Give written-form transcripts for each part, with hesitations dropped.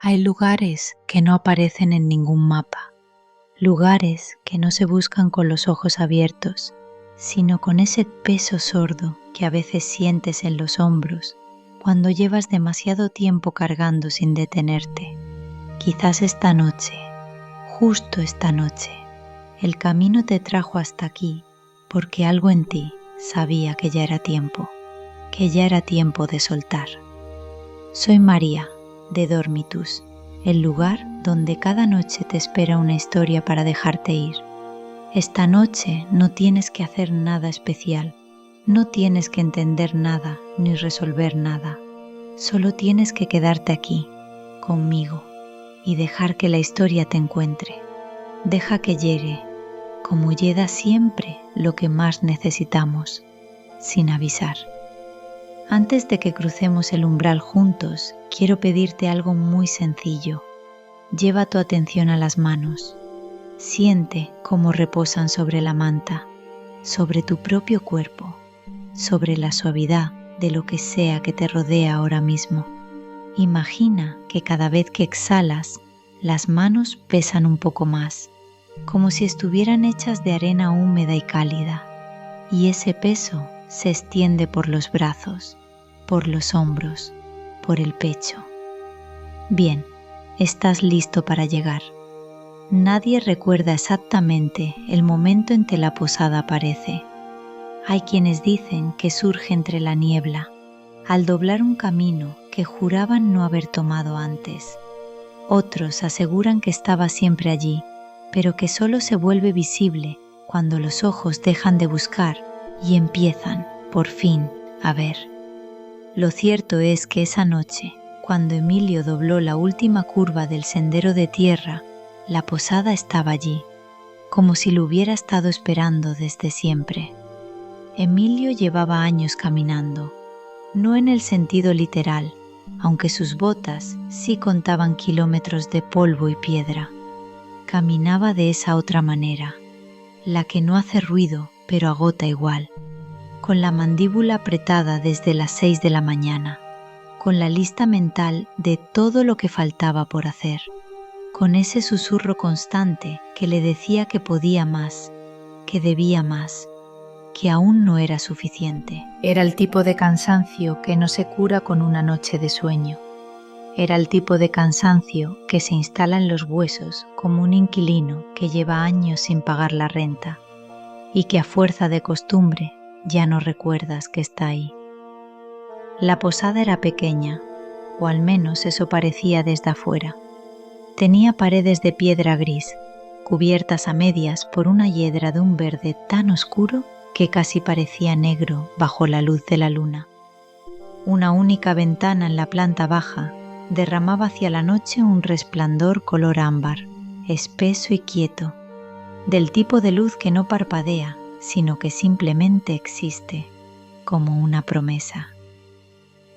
Hay lugares que no aparecen en ningún mapa, lugares que no se buscan con los ojos abiertos, sino con ese peso sordo que a veces sientes en los hombros cuando llevas demasiado tiempo cargando sin detenerte. Quizás esta noche, justo esta noche, el camino te trajo hasta aquí porque algo en ti sabía que ya era tiempo de soltar. Soy María, de Dormitus, el lugar donde cada noche te espera una historia para dejarte ir. Esta noche no tienes que hacer nada especial, no tienes que entender nada ni resolver nada. Solo tienes que quedarte aquí, conmigo, y dejar que la historia te encuentre. Deja que llegue, como llega siempre lo que más necesitamos, sin avisar. Antes de que crucemos el umbral juntos, quiero pedirte algo muy sencillo. Lleva tu atención a las manos. Siente cómo reposan sobre la manta, sobre tu propio cuerpo, sobre la suavidad de lo que sea que te rodea ahora mismo. Imagina que cada vez que exhalas, las manos pesan un poco más, como si estuvieran hechas de arena húmeda y cálida, y ese peso se extiende por los brazos, por los hombros, por el pecho. Bien, estás listo para llegar. Nadie recuerda exactamente el momento en que la posada aparece. Hay quienes dicen que surge entre la niebla, al doblar un camino que juraban no haber tomado antes. Otros aseguran que estaba siempre allí, pero que solo se vuelve visible cuando los ojos dejan de buscar y empiezan, por fin, a ver. Lo cierto es que esa noche, cuando Emilio dobló la última curva del sendero de tierra, la posada estaba allí, como si lo hubiera estado esperando desde siempre. Emilio llevaba años caminando, no en el sentido literal, aunque sus botas sí contaban kilómetros de polvo y piedra. Caminaba de esa otra manera, la que no hace ruido pero agota igual, con la mandíbula apretada desde las 6 de la mañana, con la lista mental de todo lo que faltaba por hacer, con ese susurro constante que le decía que podía más, que debía más, que aún no era suficiente. Era el tipo de cansancio que no se cura con una noche de sueño. Era el tipo de cansancio que se instala en los huesos como un inquilino que lleva años sin pagar la renta y que a fuerza de costumbre ya no recuerdas que está ahí. La posada era pequeña, o al menos eso parecía desde afuera. Tenía paredes de piedra gris, cubiertas a medias por una hiedra de un verde tan oscuro que casi parecía negro bajo la luz de la luna. Una única ventana en la planta baja derramaba hacia la noche un resplandor color ámbar, espeso y quieto, del tipo de luz que no parpadea, sino que simplemente existe, como una promesa.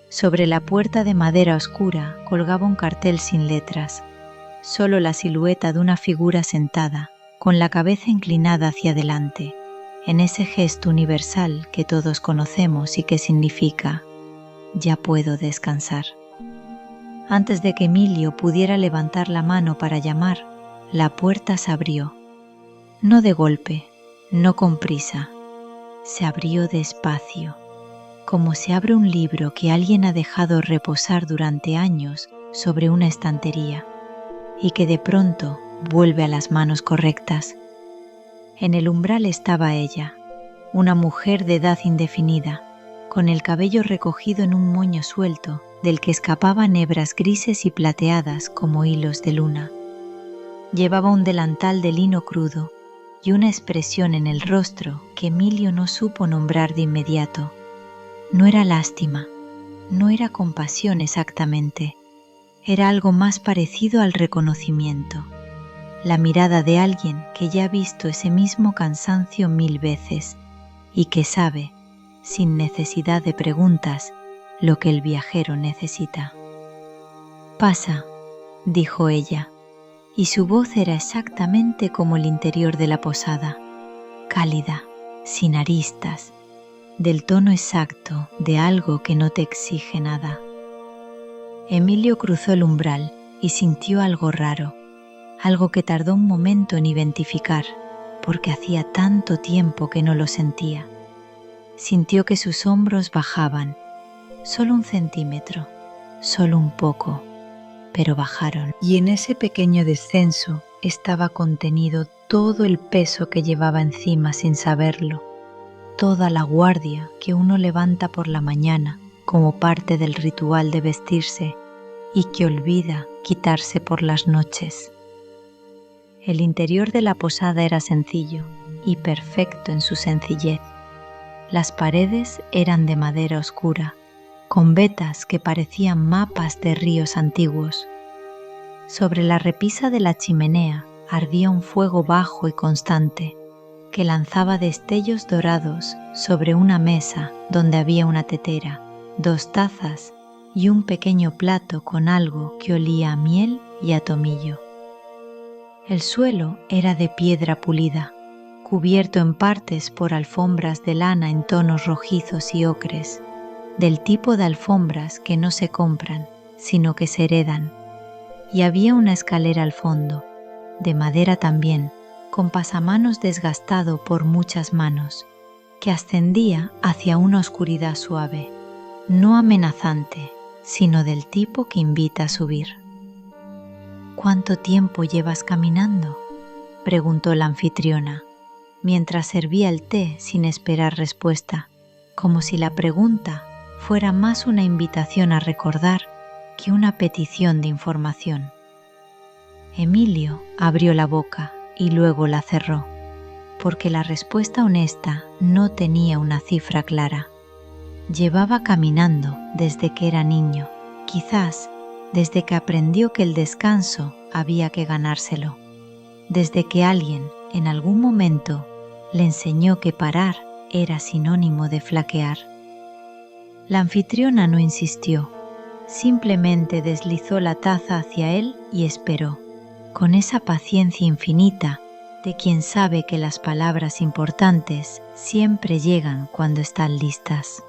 Sobre la puerta de madera oscura colgaba un cartel sin letras, solo la silueta de una figura sentada, con la cabeza inclinada hacia adelante, en ese gesto universal que todos conocemos y que significa «ya puedo descansar». Antes de que Emilio pudiera levantar la mano para llamar, la puerta se abrió. No de golpe, no con prisa. Se abrió despacio, como se abre un libro que alguien ha dejado reposar durante años sobre una estantería y que de pronto vuelve a las manos correctas. En el umbral estaba ella, una mujer de edad indefinida, con el cabello recogido en un moño suelto del que escapaban hebras grises y plateadas como hilos de luna. Llevaba un delantal de lino crudo y una expresión en el rostro que Emilio no supo nombrar de inmediato. No era lástima, no era compasión exactamente, era algo más parecido al reconocimiento, la mirada de alguien que ya ha visto ese mismo cansancio 1000 veces y que sabe, sin necesidad de preguntas, lo que el viajero necesita. «Pasa», dijo ella, y su voz era exactamente como el interior de la posada, cálida, sin aristas, del tono exacto de algo que no te exige nada. Emilio cruzó el umbral y sintió algo raro, algo que tardó un momento en identificar, porque hacía tanto tiempo que no lo sentía. Sintió que sus hombros bajaban, solo 1 centímetro, solo un poco, pero bajaron. Y en ese pequeño descenso estaba contenido todo el peso que llevaba encima sin saberlo, toda la guardia que uno levanta por la mañana como parte del ritual de vestirse y que olvida quitarse por las noches. El interior de la posada era sencillo y perfecto en su sencillez. Las paredes eran de madera oscura, con vetas que parecían mapas de ríos antiguos. Sobre la repisa de la chimenea ardía un fuego bajo y constante, que lanzaba destellos dorados sobre una mesa donde había una tetera, 2 tazas y un pequeño plato con algo que olía a miel y a tomillo. El suelo era de piedra pulida, cubierto en partes por alfombras de lana en tonos rojizos y ocres, del tipo de alfombras que no se compran, sino que se heredan, y había una escalera al fondo, de madera también, con pasamanos desgastado por muchas manos, que ascendía hacia una oscuridad suave, no amenazante, sino del tipo que invita a subir. ¿Cuánto tiempo llevas caminando?, preguntó la anfitriona, mientras servía el té sin esperar respuesta, como si la pregunta fuera más una invitación a recordar que una petición de información. Emilio abrió la boca y luego la cerró, porque la respuesta honesta no tenía una cifra clara. Llevaba caminando desde que era niño, quizás desde que aprendió que el descanso había que ganárselo, desde que alguien en algún momento le enseñó que parar era sinónimo de flaquear. La anfitriona no insistió, simplemente deslizó la taza hacia él y esperó, con esa paciencia infinita de quien sabe que las palabras importantes siempre llegan cuando están listas.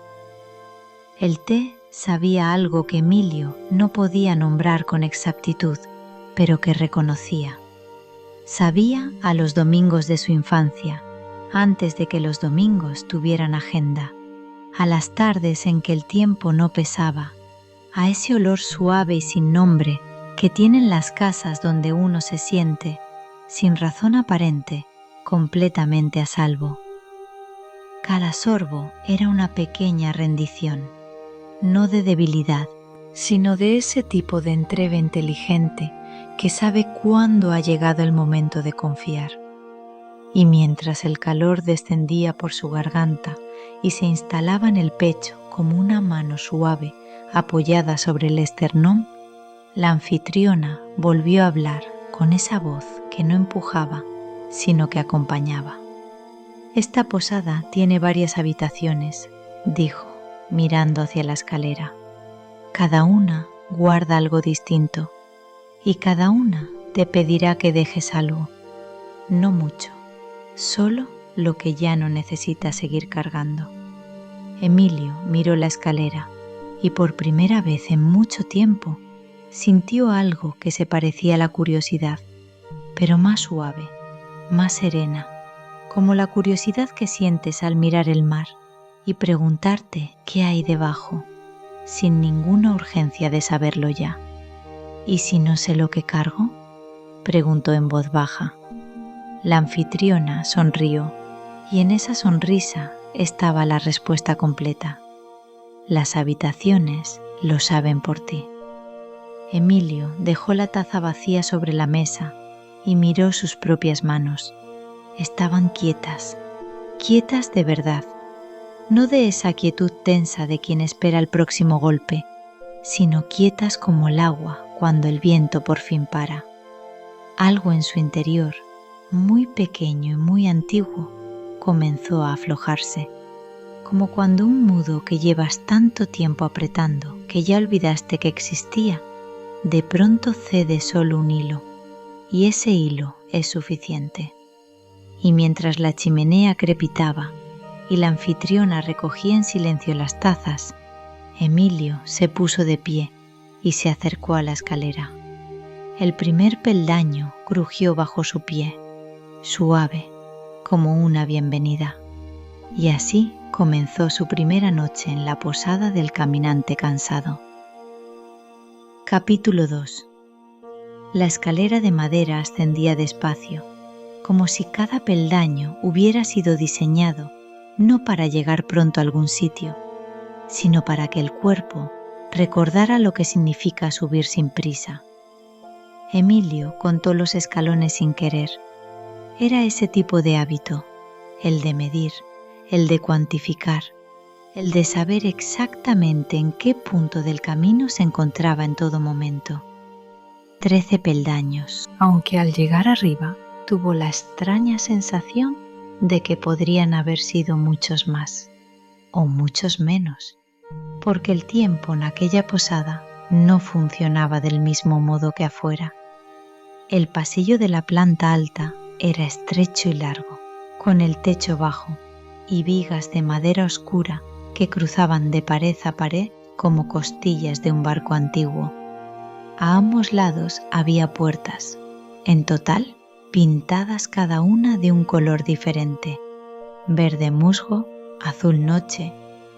El té sabía algo que Emilio no podía nombrar con exactitud, pero que reconocía. Sabía a los domingos de su infancia, antes de que los domingos tuvieran agenda, a las tardes en que el tiempo no pesaba, a ese olor suave y sin nombre que tienen las casas donde uno se siente, sin razón aparente, completamente a salvo. Cada sorbo era una pequeña rendición, no de debilidad, sino de ese tipo de entrega inteligente que sabe cuándo ha llegado el momento de confiar. Y mientras el calor descendía por su garganta y se instalaba en el pecho como una mano suave apoyada sobre el esternón, la anfitriona volvió a hablar con esa voz que no empujaba, sino que acompañaba. Esta posada tiene varias habitaciones, dijo, mirando hacia la escalera. Cada una guarda algo distinto, y cada una te pedirá que dejes algo, no mucho, solo lo que ya no necesitas seguir cargando. Emilio miró la escalera y por primera vez en mucho tiempo sintió algo que se parecía a la curiosidad, pero más suave, más serena, como la curiosidad que sientes al mirar el mar y preguntarte qué hay debajo, sin ninguna urgencia de saberlo ya. ¿Y si no sé lo que cargo?, preguntó en voz baja. La anfitriona sonrió, y en esa sonrisa estaba la respuesta completa. Las habitaciones lo saben por ti. Emilio dejó la taza vacía sobre la mesa y miró sus propias manos. Estaban quietas, quietas de verdad, no de esa quietud tensa de quien espera el próximo golpe, sino quietas como el agua cuando el viento por fin para. Algo en su interior, muy pequeño y muy antiguo, comenzó a aflojarse, como cuando un mudo que llevas tanto tiempo apretando que ya olvidaste que existía, de pronto cede solo un hilo, y ese hilo es suficiente. Y mientras la chimenea crepitaba y la anfitriona recogía en silencio las tazas, Emilio se puso de pie y se acercó a la escalera. El primer peldaño crujió bajo su pie, suave, como una bienvenida. Y así comenzó su primera noche en la posada del caminante cansado. Capítulo 2. La escalera de madera ascendía despacio, como si cada peldaño hubiera sido diseñado no para llegar pronto a algún sitio, sino para que el cuerpo recordara lo que significa subir sin prisa. Emilio contó los escalones sin querer. Era ese tipo de hábito, el de medir, el de cuantificar, el de saber exactamente en qué punto del camino se encontraba en todo momento. 13 peldaños, aunque al llegar arriba tuvo la extraña sensación de que podrían haber sido muchos más, o muchos menos, porque el tiempo en aquella posada no funcionaba del mismo modo que afuera. El pasillo de la planta alta era estrecho y largo, con el techo bajo y vigas de madera oscura que cruzaban de pared a pared como costillas de un barco antiguo. A ambos lados había puertas, en total pintadas cada una de un color diferente: verde musgo, azul noche,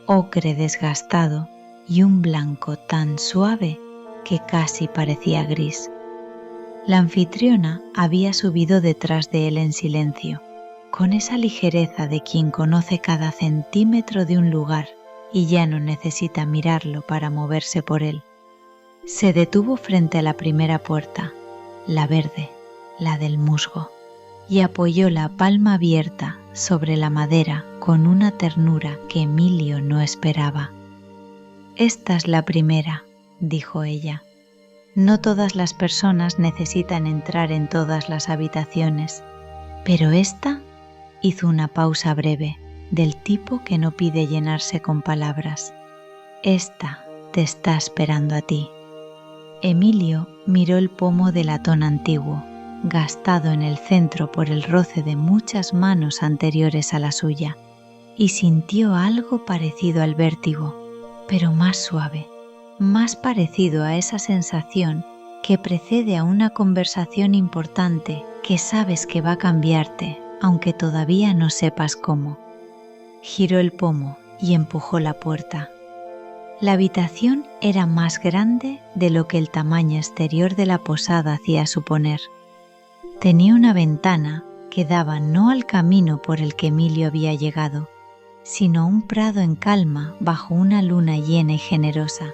ocre desgastado y un blanco tan suave que casi parecía gris. La anfitriona había subido detrás de él en silencio, con esa ligereza de quien conoce cada centímetro de un lugar y ya no necesita mirarlo para moverse por él. Se detuvo frente a la primera puerta, la verde, la del musgo, y apoyó la palma abierta sobre la madera con una ternura que Emilio no esperaba. «Esta es la primera», dijo ella. «No todas las personas necesitan entrar en todas las habitaciones, pero esta», hizo una pausa breve, del tipo que no pide llenarse con palabras, «esta te está esperando a ti». Emilio miró el pomo de latón antiguo, gastado en el centro por el roce de muchas manos anteriores a la suya, y sintió algo parecido al vértigo, pero más suave, más parecido a esa sensación que precede a una conversación importante que sabes que va a cambiarte, aunque todavía no sepas cómo. Giró el pomo y empujó la puerta. La habitación era más grande de lo que el tamaño exterior de la posada hacía suponer. Tenía una ventana que daba no al camino por el que Emilio había llegado, sino a un prado en calma bajo una luna llena y generosa,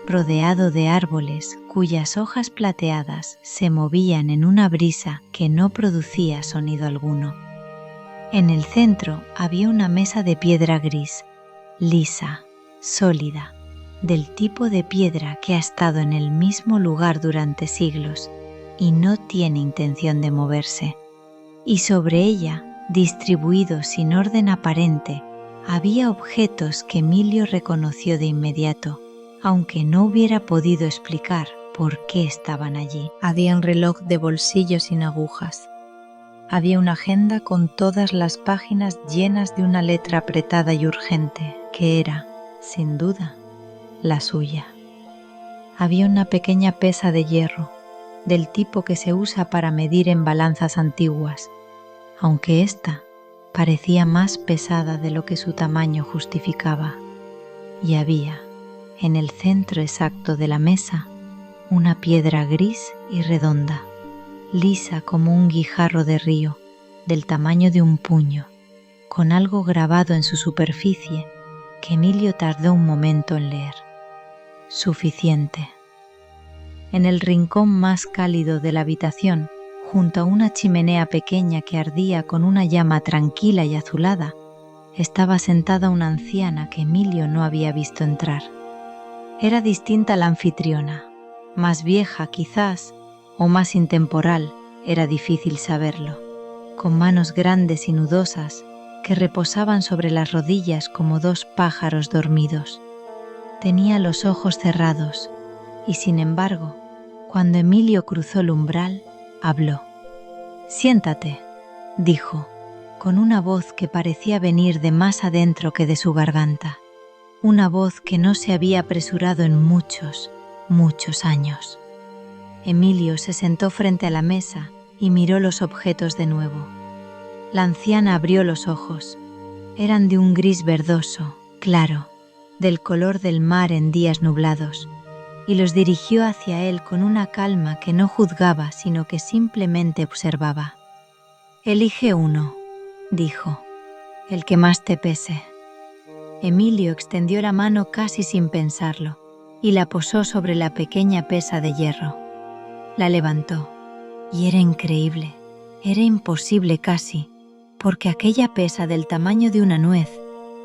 rodeado de árboles cuyas hojas plateadas se movían en una brisa que no producía sonido alguno. En el centro había una mesa de piedra gris, lisa, sólida, del tipo de piedra que ha estado en el mismo lugar durante siglos y no tiene intención de moverse. Y sobre ella, distribuidos sin orden aparente, había objetos que Emilio reconoció de inmediato, aunque no hubiera podido explicar por qué estaban allí. Había un reloj de bolsillo sin agujas. Había una agenda con todas las páginas llenas de una letra apretada y urgente, que era, sin duda, la suya. Había una pequeña pesa de hierro, del tipo que se usa para medir en balanzas antiguas, aunque ésta parecía más pesada de lo que su tamaño justificaba. Y había, en el centro exacto de la mesa, una piedra gris y redonda, lisa como un guijarro de río, del tamaño de un puño, con algo grabado en su superficie que Emilio tardó un momento en leer. Suficiente. En el rincón más cálido de la habitación, junto a una chimenea pequeña que ardía con una llama tranquila y azulada, estaba sentada una anciana que Emilio no había visto entrar. Era distinta a la anfitriona, más vieja quizás, o más intemporal, era difícil saberlo, con manos grandes y nudosas que reposaban sobre las rodillas como dos pájaros dormidos. Tenía los ojos cerrados y, sin embargo, cuando Emilio cruzó el umbral, habló. «Siéntate», dijo, con una voz que parecía venir de más adentro que de su garganta, una voz que no se había apresurado en muchos, muchos años. Emilio se sentó frente a la mesa y miró los objetos de nuevo. La anciana abrió los ojos. Eran de un gris verdoso, claro, del color del mar en días nublados, y los dirigió hacia él con una calma que no juzgaba, sino que simplemente observaba. «Elige uno», dijo, «el que más te pese». Emilio extendió la mano casi sin pensarlo y la posó sobre la pequeña pesa de hierro. La levantó, y era increíble, era imposible casi, porque aquella pesa del tamaño de una nuez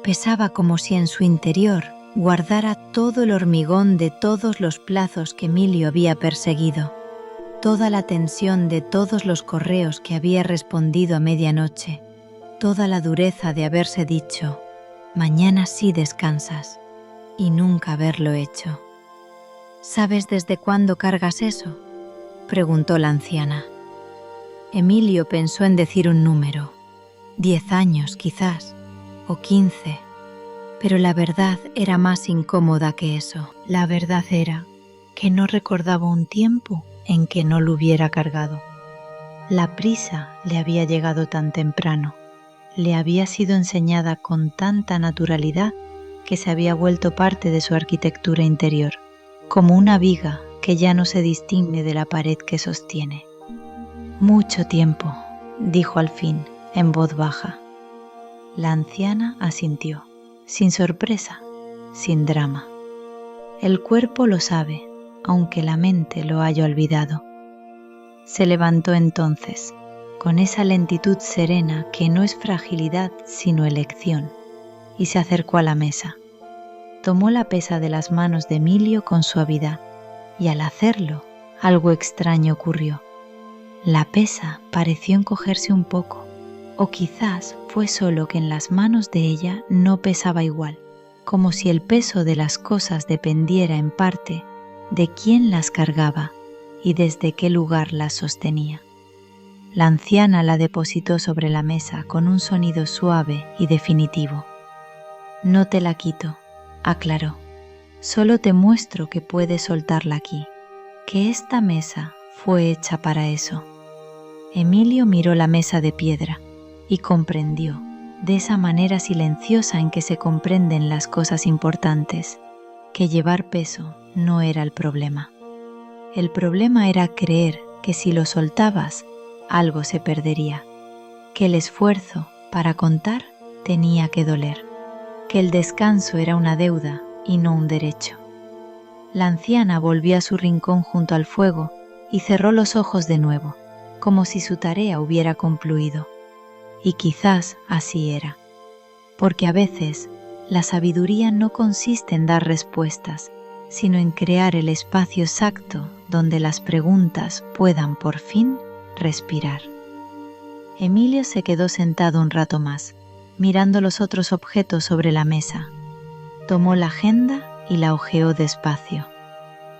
pesaba como si en su interior guardara todo el hormigón de todos los plazos que Emilio había perseguido, toda la tensión de todos los correos que había respondido a medianoche, toda la dureza de haberse dicho, «Mañana sí descansas», y nunca haberlo hecho. «¿Sabes desde cuándo cargas eso?», preguntó la anciana. Emilio pensó en decir un número, 10 años quizás, o 15, pero la verdad era más incómoda que eso. La verdad era que no recordaba un tiempo en que no lo hubiera cargado. La prisa le había llegado tan temprano, le había sido enseñada con tanta naturalidad que se había vuelto parte de su arquitectura interior, como una viga que ya no se distingue de la pared que sostiene. «Mucho tiempo», dijo al fin, en voz baja. La anciana asintió, sin sorpresa, sin drama. El cuerpo lo sabe, aunque la mente lo haya olvidado. Se levantó entonces, con esa lentitud serena que no es fragilidad sino elección, y se acercó a la mesa. Tomó la pesa de las manos de Emilio con suavidad, y al hacerlo, algo extraño ocurrió. La pesa pareció encogerse un poco, o quizás fue solo que en las manos de ella no pesaba igual, como si el peso de las cosas dependiera en parte de quién las cargaba y desde qué lugar las sostenía. La anciana la depositó sobre la mesa con un sonido suave y definitivo. «No te la quito», aclaró. «Solo te muestro que puedes soltarla aquí, que esta mesa fue hecha para eso». Emilio miró la mesa de piedra y comprendió, de esa manera silenciosa en que se comprenden las cosas importantes, que llevar peso no era el problema. El problema era creer que si lo soltabas, algo se perdería, que el esfuerzo para contar tenía que doler, que el descanso era una deuda y no un derecho. La anciana volvió a su rincón junto al fuego y cerró los ojos de nuevo, como si su tarea hubiera concluido. Y quizás así era, porque a veces la sabiduría no consiste en dar respuestas, sino en crear el espacio exacto donde las preguntas puedan por fin respirar. Emilio se quedó sentado un rato más, mirando los otros objetos sobre la mesa. Tomó la agenda y la hojeó despacio.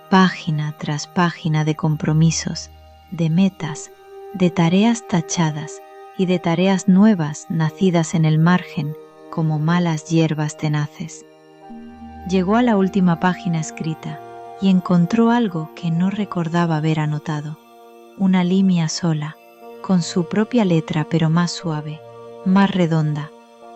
Página tras página de compromisos, de metas, de tareas tachadas y de tareas nuevas nacidas en el margen como malas hierbas tenaces. Llegó a la última página escrita y encontró algo que no recordaba haber anotado. Una línea sola, con su propia letra pero más suave, más redonda,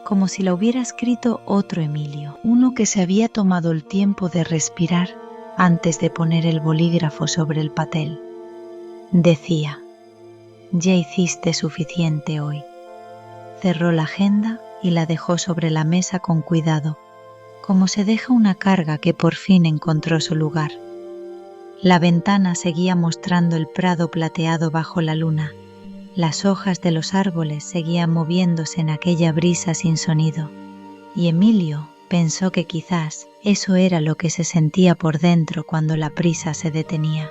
como si la hubiera escrito otro Emilio, uno que se había tomado el tiempo de respirar antes de poner el bolígrafo sobre el papel. Decía: «Ya hiciste suficiente hoy». Cerró la agenda y la dejó sobre la mesa con cuidado, como se deja una carga que por fin encontró su lugar. La ventana seguía mostrando el prado plateado bajo la luna. Las hojas de los árboles seguían moviéndose en aquella brisa sin sonido, y Emilio pensó que quizás eso era lo que se sentía por dentro cuando la prisa se detenía.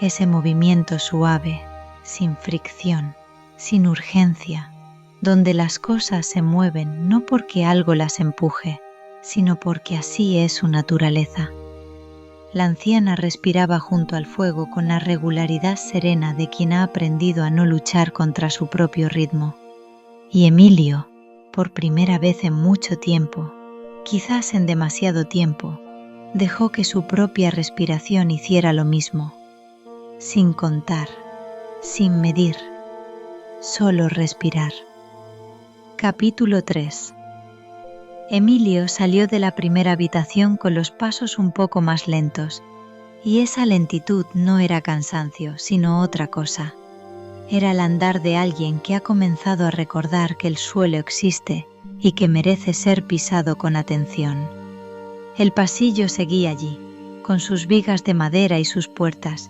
Ese movimiento suave, sin fricción, sin urgencia, donde las cosas se mueven no porque algo las empuje, sino porque así es su naturaleza. La anciana respiraba junto al fuego con la regularidad serena de quien ha aprendido a no luchar contra su propio ritmo. Y Emilio, por primera vez en mucho tiempo, quizás en demasiado tiempo, dejó que su propia respiración hiciera lo mismo. sin contar, sin medir, solo respirar. Capítulo 3. Emilio salió de la primera habitación con los pasos un poco más lentos, y esa lentitud no era cansancio, sino otra cosa. Era el andar de alguien que ha comenzado a recordar que el suelo existe y que merece ser pisado con atención. El pasillo seguía allí, con sus vigas de madera y sus puertas,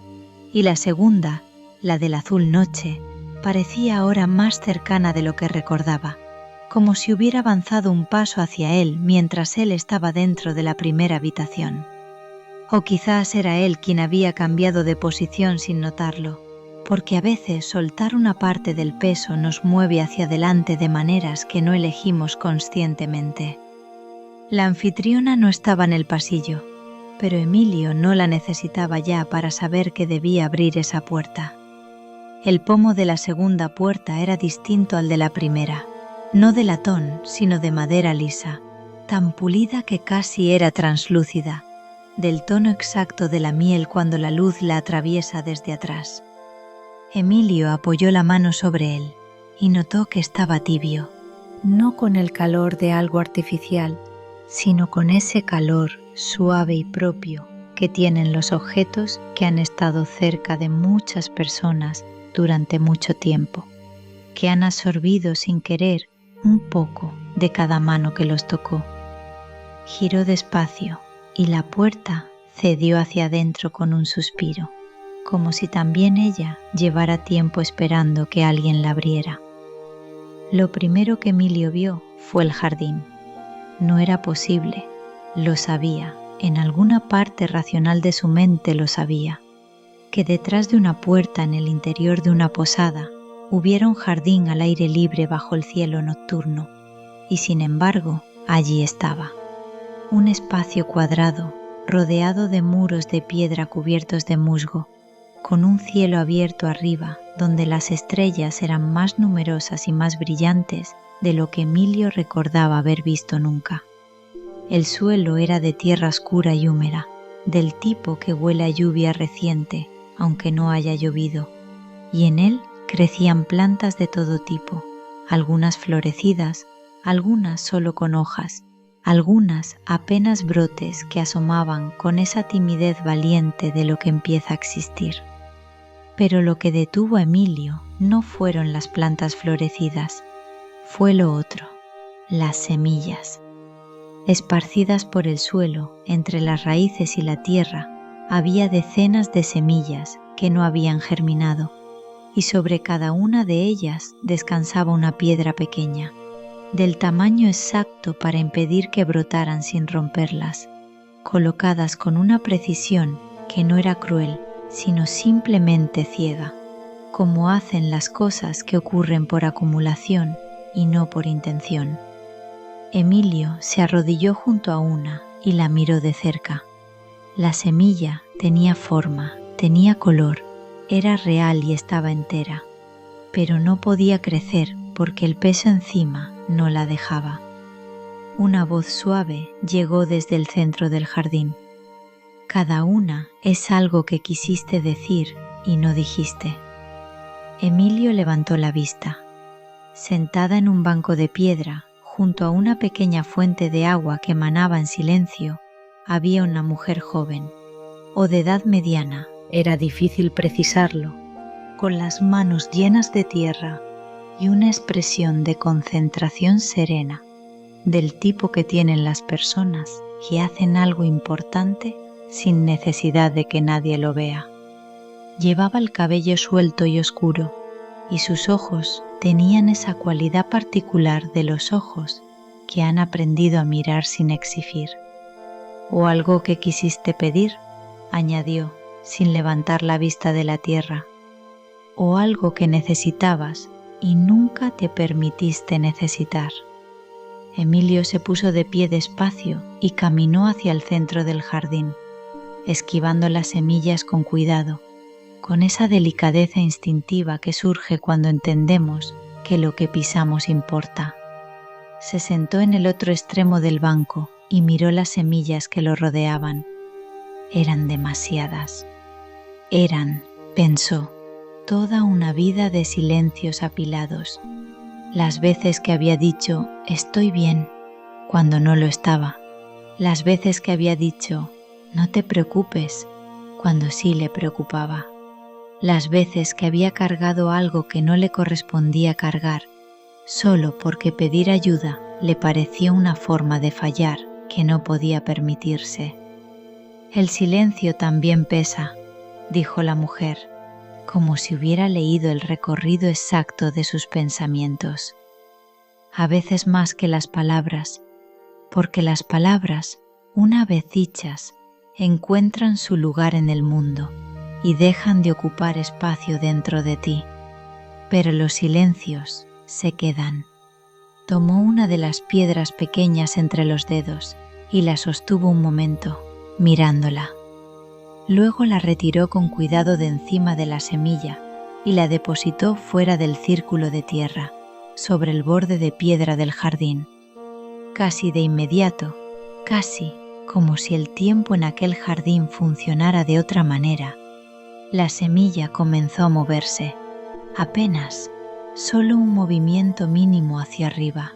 y la segunda, la del azul noche, parecía ahora más cercana de lo que recordaba, como si hubiera avanzado un paso hacia él mientras él estaba dentro de la primera habitación. O quizás era él quien había cambiado de posición sin notarlo, porque a veces soltar una parte del peso nos mueve hacia adelante de maneras que no elegimos conscientemente. La anfitriona no estaba en el pasillo, pero Emilio no la necesitaba ya para saber que debía abrir esa puerta. El pomo de la segunda puerta era distinto al de la primera, no de latón, sino de madera lisa, tan pulida que casi era translúcida, del tono exacto de la miel cuando la luz la atraviesa desde atrás. Emilio apoyó la mano sobre él y notó que estaba tibio, no con el calor de algo artificial, sino con ese calor suave y propio que tienen los objetos que han estado cerca de muchas personas durante mucho tiempo, que han absorbido sin querer un poco de cada mano que los tocó. Giró despacio y la puerta cedió hacia adentro con un suspiro, como si también ella llevara tiempo esperando que alguien la abriera. Lo primero que Emilio vio fue el jardín. No era posible, lo sabía, en alguna parte racional de su mente lo sabía, que detrás de una puerta en el interior de una posada hubiera un jardín al aire libre bajo el cielo nocturno, y sin embargo allí estaba. Un espacio cuadrado, rodeado de muros de piedra cubiertos de musgo, con un cielo abierto arriba donde las estrellas eran más numerosas y más brillantes de lo que Emilio recordaba haber visto nunca. El suelo era de tierra oscura y húmeda, del tipo que huele a lluvia reciente, aunque no haya llovido, y en él crecían plantas de todo tipo, algunas florecidas, algunas solo con hojas, algunas apenas brotes que asomaban con esa timidez valiente de lo que empieza a existir. Pero lo que detuvo a Emilio no fueron las plantas florecidas, fue lo otro, las semillas. Esparcidas por el suelo, entre las raíces y la tierra, había decenas de semillas que no habían germinado, y sobre cada una de ellas descansaba una piedra pequeña, del tamaño exacto para impedir que brotaran sin romperlas, colocadas con una precisión que no era cruel, sino simplemente ciega, como hacen las cosas que ocurren por acumulación y no por intención. Emilio se arrodilló junto a una y la miró de cerca. La semilla tenía forma, tenía color, era real y estaba entera, pero no podía crecer porque el peso encima no la dejaba. Una voz suave llegó desde el centro del jardín. Cada una es algo que quisiste decir y no dijiste. Emilio levantó la vista. Sentada en un banco de piedra, junto a una pequeña fuente de agua que manaba en silencio, había una mujer joven, o de edad mediana, era difícil precisarlo, con las manos llenas de tierra y una expresión de concentración serena, del tipo que tienen las personas que hacen algo importante sin necesidad de que nadie lo vea. Llevaba el cabello suelto y oscuro, y sus ojos tenían esa cualidad particular de los ojos que han aprendido a mirar sin exigir. «¿O algo que quisiste pedir?», añadió, sin levantar la vista de la tierra. «¿O algo que necesitabas y nunca te permitiste necesitar?». Emilio se puso de pie despacio y caminó hacia el centro del jardín, esquivando las semillas con cuidado, con esa delicadeza instintiva que surge cuando entendemos que lo que pisamos importa. Se sentó en el otro extremo del banco y miró las semillas que lo rodeaban. Eran demasiadas. Eran, Pensó, toda una vida de silencios apilados, las veces que había dicho «estoy bien» cuando no lo estaba, las veces que había dicho «no te preocupes» cuando sí le preocupaba, las veces que había cargado algo que no le correspondía cargar, solo porque pedir ayuda le parecía una forma de fallar que no podía permitirse. «El silencio también pesa», dijo la mujer, como si hubiera leído el recorrido exacto de sus pensamientos. «A veces más que las palabras, porque las palabras, una vez dichas, encuentran su lugar en el mundo y dejan de ocupar espacio dentro de ti, pero los silencios se quedan». Tomó una de las piedras pequeñas entre los dedos y la sostuvo un momento, mirándola. Luego la retiró con cuidado de encima de la semilla y la depositó fuera del círculo de tierra, sobre el borde de piedra del jardín. Casi de inmediato, casi como si el tiempo en aquel jardín funcionara de otra manera, la semilla comenzó a moverse, apenas, solo un movimiento mínimo hacia arriba,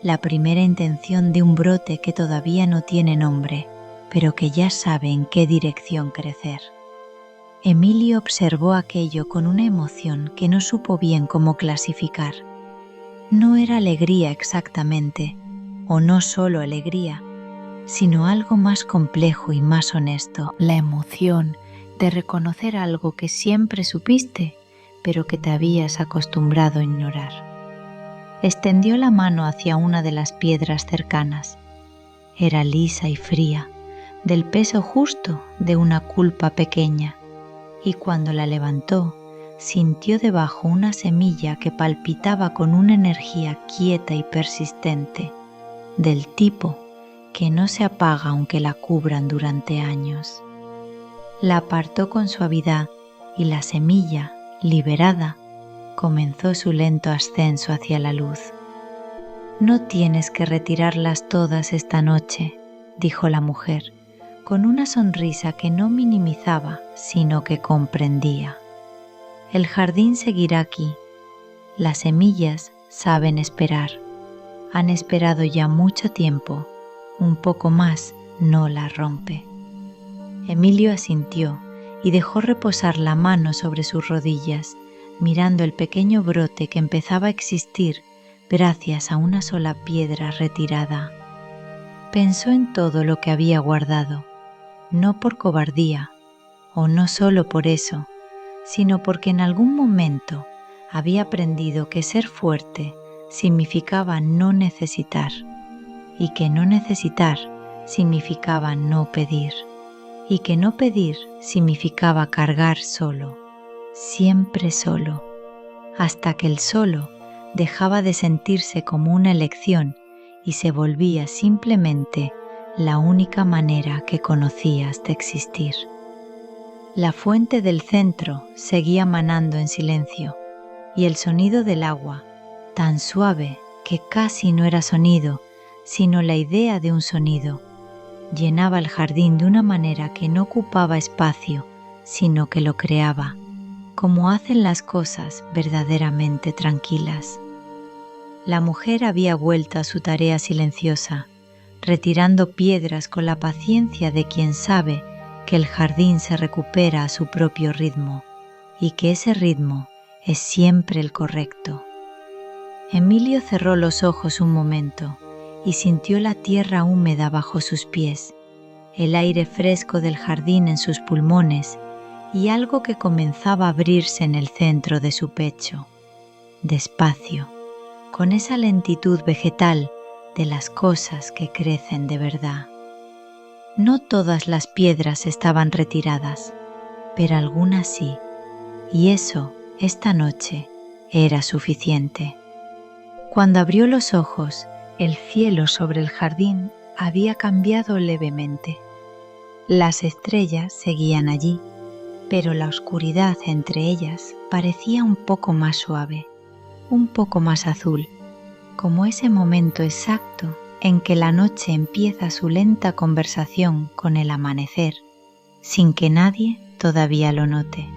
la primera intención de un brote que todavía no tiene nombre, pero que ya sabe en qué dirección crecer. Emilio observó aquello con una emoción que no supo bien cómo clasificar. No era alegría exactamente, o no solo alegría, sino algo más complejo y más honesto, la emoción de reconocer algo que siempre supiste, pero que te habías acostumbrado a ignorar. Extendió la mano hacia una de las piedras cercanas. Era lisa y fría, del peso justo de una culpa pequeña, y cuando la levantó, sintió debajo una semilla que palpitaba con una energía quieta y persistente, del tipo que no se apaga aunque la cubran durante años. La apartó con suavidad y la semilla, liberada, comenzó su lento ascenso hacia la luz. «No tienes que retirarlas todas esta noche», dijo la mujer, con una sonrisa que no minimizaba, sino que comprendía. «El jardín seguirá aquí. Las semillas saben esperar. Han esperado ya mucho tiempo. Un poco más no la rompe». Emilio asintió y dejó reposar la mano sobre sus rodillas, mirando el pequeño brote que empezaba a existir gracias a una sola piedra retirada. Pensó en todo lo que había guardado, no por cobardía, o no solo por eso, sino porque en algún momento había aprendido que ser fuerte significaba no necesitar, y que no necesitar significaba no pedir, y que no pedir significaba cargar solo, siempre solo, hasta que el solo dejaba de sentirse como una elección y se volvía simplemente la única manera que conocías de existir. La fuente del centro seguía manando en silencio, y el sonido del agua, tan suave que casi no era sonido, sino la idea de un sonido, llenaba el jardín de una manera que no ocupaba espacio, sino que lo creaba, como hacen las cosas verdaderamente tranquilas. La mujer había vuelto a su tarea silenciosa, retirando piedras con la paciencia de quien sabe que el jardín se recupera a su propio ritmo y que ese ritmo es siempre el correcto. Emilio cerró los ojos un momento y sintió la tierra húmeda bajo sus pies, el aire fresco del jardín en sus pulmones y algo que comenzaba a abrirse en el centro de su pecho, despacio, con esa lentitud vegetal de las cosas que crecen de verdad. No todas las piedras estaban retiradas, pero algunas sí, y eso, esta noche, era suficiente. Cuando abrió los ojos, el cielo sobre el jardín había cambiado levemente. Las estrellas seguían allí, pero la oscuridad entre ellas parecía un poco más suave, un poco más azul, como ese momento exacto en que la noche empieza su lenta conversación con el amanecer, sin que nadie todavía lo note.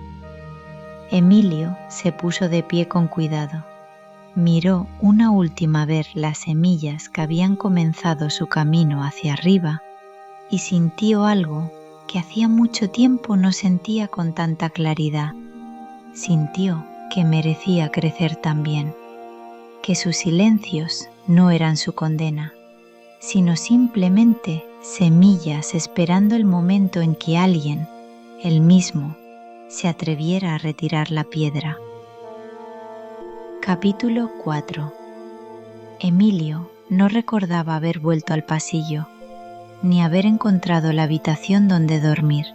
Emilio se puso de pie con cuidado. Miró una última vez las semillas que habían comenzado su camino hacia arriba y sintió algo que hacía mucho tiempo no sentía con tanta claridad. Sintió que merecía crecer también, que sus silencios no eran su condena, sino simplemente semillas esperando el momento en que alguien, él mismo, se atreviera a retirar la piedra. Capítulo 4. Emilio no recordaba haber vuelto al pasillo, ni haber encontrado la habitación donde dormir,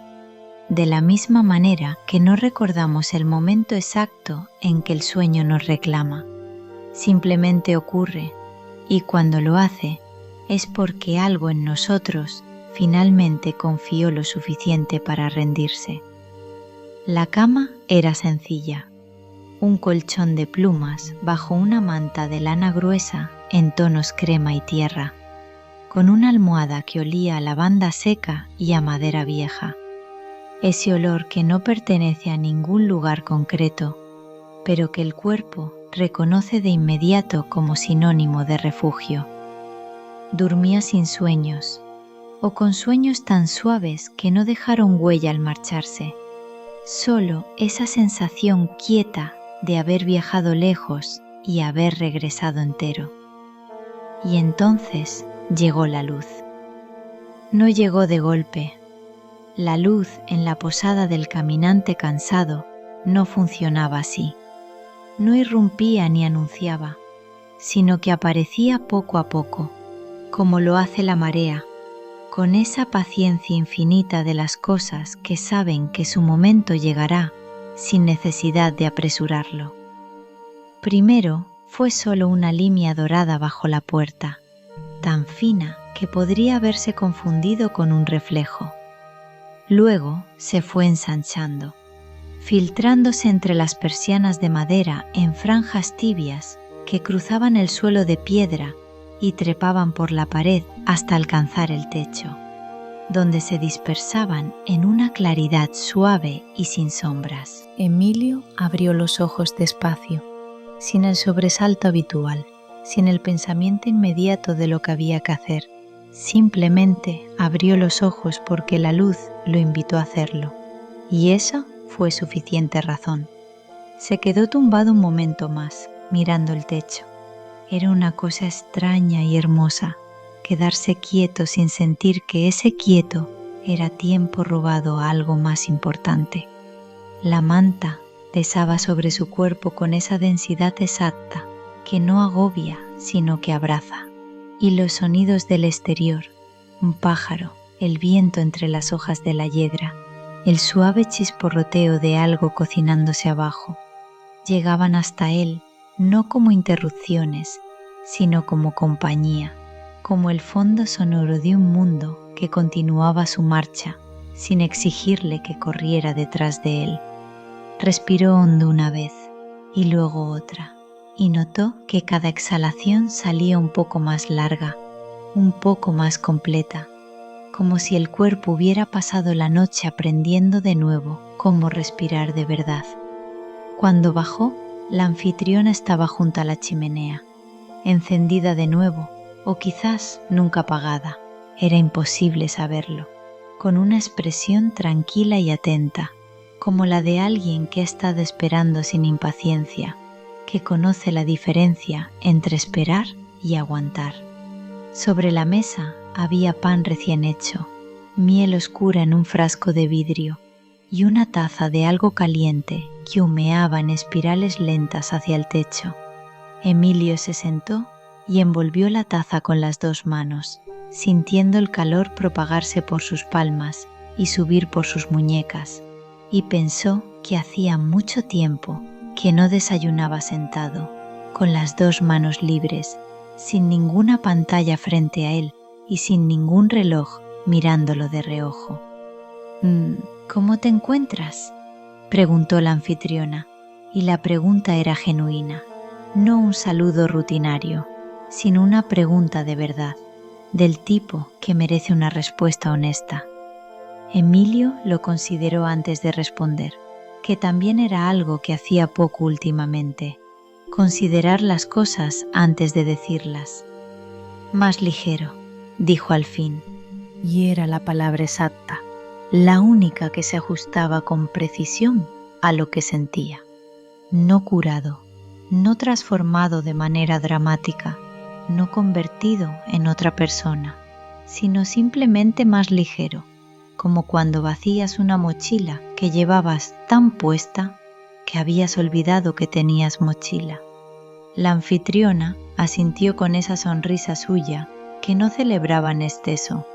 de la misma manera que no recordamos el momento exacto en que el sueño nos reclama. Simplemente ocurre, y cuando lo hace, es porque algo en nosotros finalmente confió lo suficiente para rendirse. La cama era sencilla. Un colchón de plumas bajo una manta de lana gruesa en tonos crema y tierra, con una almohada que olía a lavanda seca y a madera vieja. Ese olor que no pertenece a ningún lugar concreto, pero que el cuerpo reconoce de inmediato como sinónimo de refugio. Dormía sin sueños, o con sueños tan suaves que no dejaron huella al marcharse. Solo esa sensación quieta de haber viajado lejos y haber regresado entero. Y entonces llegó la luz. No llegó de golpe. La luz en la posada del caminante cansado no funcionaba así. No irrumpía ni anunciaba, sino que aparecía poco a poco, como lo hace la marea, con esa paciencia infinita de las cosas que saben que su momento llegará sin necesidad de apresurarlo. Primero fue solo una línea dorada bajo la puerta, tan fina que podría haberse confundido con un reflejo. Luego se fue ensanchando, filtrándose entre las persianas de madera en franjas tibias que cruzaban el suelo de piedra y trepaban por la pared hasta alcanzar el techo, donde se dispersaban en una claridad suave y sin sombras. Emilio abrió los ojos despacio, sin el sobresalto habitual, sin el pensamiento inmediato de lo que había que hacer. Simplemente abrió los ojos porque la luz lo invitó a hacerlo, y eso fue suficiente razón. Se quedó tumbado un momento más, mirando el techo. Era una cosa extraña y hermosa, quedarse quieto sin sentir que ese quieto era tiempo robado a algo más importante. La manta pesaba sobre su cuerpo con esa densidad exacta que no agobia sino que abraza, y los sonidos del exterior, un pájaro, el viento entre las hojas de la yedra, el suave chisporroteo de algo cocinándose abajo, llegaban hasta él no como interrupciones, sino como compañía, como el fondo sonoro de un mundo que continuaba su marcha sin exigirle que corriera detrás de él. Respiró hondo una vez y luego otra, y notó que cada exhalación salía un poco más larga, un poco más completa, como si el cuerpo hubiera pasado la noche aprendiendo de nuevo cómo respirar de verdad. Cuando bajó, la anfitriona estaba junto a la chimenea, encendida de nuevo, o quizás nunca apagada, era imposible saberlo, con una expresión tranquila y atenta, como la de alguien que ha estado esperando sin impaciencia, que conoce la diferencia entre esperar y aguantar. Sobre la mesa había pan recién hecho, miel oscura en un frasco de vidrio y una taza de algo caliente que humeaba en espirales lentas hacia el techo. Emilio se sentó y envolvió la taza con las dos manos, sintiendo el calor propagarse por sus palmas y subir por sus muñecas, y pensó que hacía mucho tiempo que no desayunaba sentado, con las dos manos libres, sin ninguna pantalla frente a él y sin ningún reloj mirándolo de reojo. ¿Cómo te encuentras?, preguntó la anfitriona, y la pregunta era genuina, no un saludo rutinario, sino una pregunta de verdad, del tipo que merece una respuesta honesta. Emilio lo consideró antes de responder. que también era algo que hacía poco últimamente: considerar las cosas antes de decirlas. Más ligero, dijo al fin, y era la palabra exacta, la única que se ajustaba con precisión a lo que sentía. No curado, no transformado de manera dramática, no convertido en otra persona, sino simplemente más ligero, como cuando vacías una mochila que llevabas tan puesta que habías olvidado que tenías mochila. La anfitriona asintió con esa sonrisa suya que no celebraba en exceso,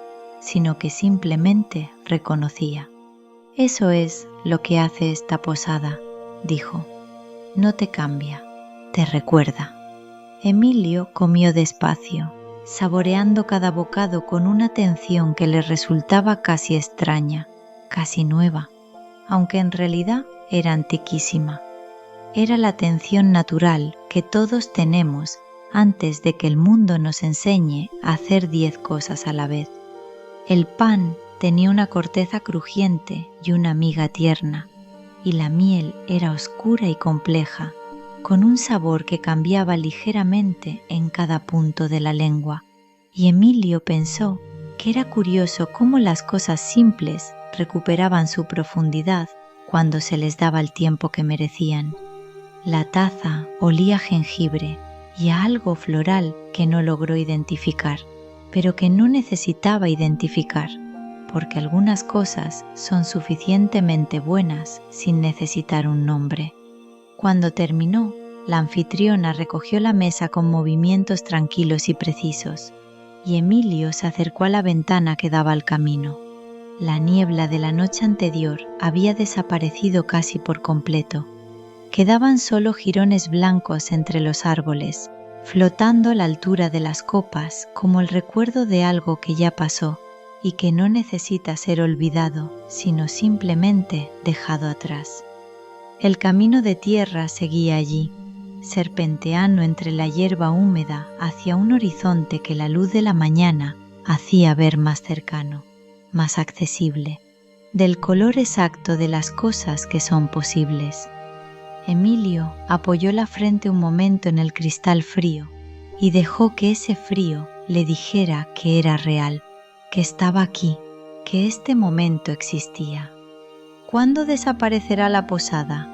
sino que simplemente reconocía. Eso es lo que hace esta posada, dijo. No te cambia, te recuerda. Emilio comió despacio, saboreando cada bocado con una atención que le resultaba casi extraña, casi nueva, aunque en realidad era antiquísima. Era la atención natural que todos tenemos antes de que el mundo nos enseñe a hacer 10 cosas a la vez. El pan tenía una corteza crujiente y una miga tierna, y la miel era oscura y compleja, con un sabor que cambiaba ligeramente en cada punto de la lengua, y Emilio pensó que era curioso cómo las cosas simples recuperaban su profundidad cuando se les daba el tiempo que merecían. La taza olía a jengibre y a algo floral que no logró identificar, pero que no necesitaba identificar, porque algunas cosas son suficientemente buenas sin necesitar un nombre. Cuando terminó, la anfitriona recogió la mesa con movimientos tranquilos y precisos, y Emilio se acercó a la ventana que daba al camino. La niebla de la noche anterior había desaparecido casi por completo. Quedaban solo jirones blancos entre los árboles, flotando a la altura de las copas como el recuerdo de algo que ya pasó y que no necesita ser olvidado, sino simplemente dejado atrás. El camino de tierra seguía allí, serpenteando entre la hierba húmeda hacia un horizonte que la luz de la mañana hacía ver más cercano, más accesible, del color exacto de las cosas que son posibles. Emilio apoyó la frente un momento en el cristal frío y dejó que ese frío le dijera que era real, que estaba aquí, que este momento existía. ¿Cuándo desaparecerá la posada?,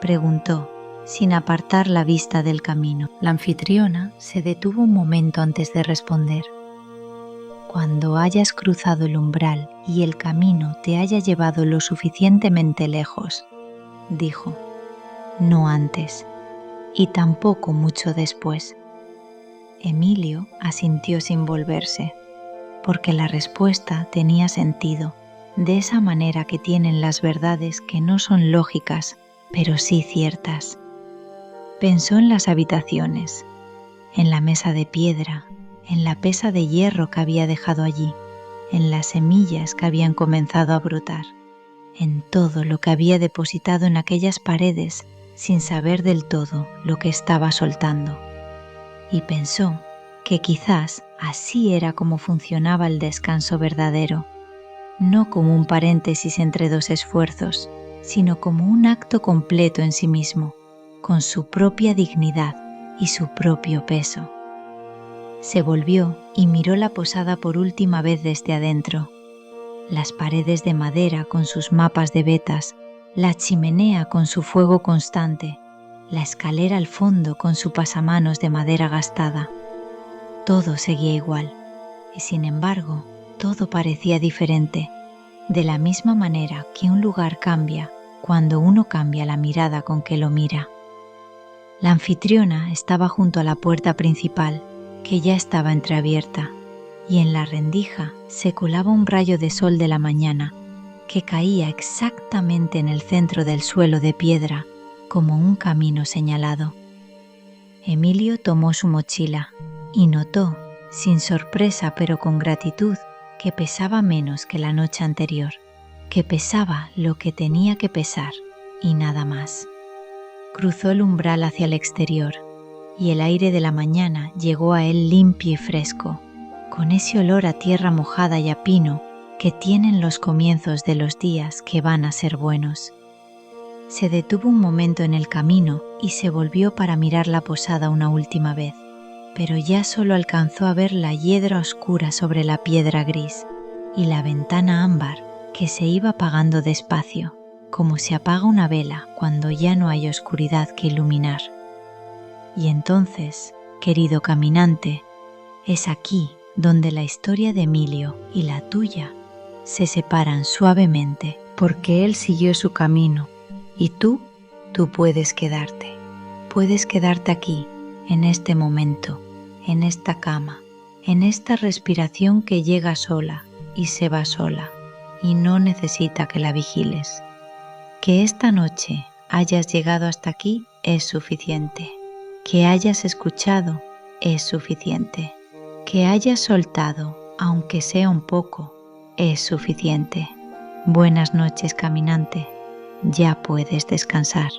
preguntó, sin apartar la vista del camino. La anfitriona se detuvo un momento antes de responder. Cuando hayas cruzado el umbral y el camino te haya llevado lo suficientemente lejos, dijo. No antes, y tampoco mucho después. Emilio asintió sin volverse, porque la respuesta tenía sentido, de esa manera que tienen las verdades que no son lógicas, pero sí ciertas. Pensó en las habitaciones, en la mesa de piedra, en la pesa de hierro que había dejado allí, en las semillas que habían comenzado a brotar, en todo lo que había depositado en aquellas paredes sin saber del todo lo que estaba soltando. Y pensó que quizás así era como funcionaba el descanso verdadero, no como un paréntesis entre dos esfuerzos, sino como un acto completo en sí mismo, con su propia dignidad y su propio peso. Se volvió y miró la posada por última vez desde adentro. Las paredes de madera con sus mapas de vetas, la chimenea con su fuego constante, la escalera al fondo con su pasamanos de madera gastada. Todo seguía igual, y sin embargo, todo parecía diferente, de la misma manera que un lugar cambia cuando uno cambia la mirada con que lo mira. La anfitriona estaba junto a la puerta principal, que ya estaba entreabierta, y en la rendija se colaba un rayo de sol de la mañana, que caía exactamente en el centro del suelo de piedra, como un camino señalado. Emilio tomó su mochila y notó, sin sorpresa pero con gratitud, que pesaba menos que la noche anterior, que pesaba lo que tenía que pesar y nada más. Cruzó el umbral hacia el exterior y el aire de la mañana llegó a él limpio y fresco, con ese olor a tierra mojada y a pino que tienen los comienzos de los días que van a ser buenos. Se detuvo un momento en el camino y se volvió para mirar la posada una última vez, pero ya solo alcanzó a ver la hiedra oscura sobre la piedra gris y la ventana ámbar que se iba apagando despacio, como se apaga una vela cuando ya no hay oscuridad que iluminar. Y entonces, querido caminante, es aquí donde la historia de Emilio y la tuya se separan suavemente, porque él siguió su camino y tú puedes quedarte. Puedes quedarte aquí, en este momento, en esta cama, en esta respiración que llega sola y se va sola y no necesita que la vigiles. Que esta noche hayas llegado hasta aquí es suficiente. Que hayas escuchado es suficiente. Que hayas soltado, aunque sea un poco, es suficiente. Buenas noches, caminante. Ya puedes descansar.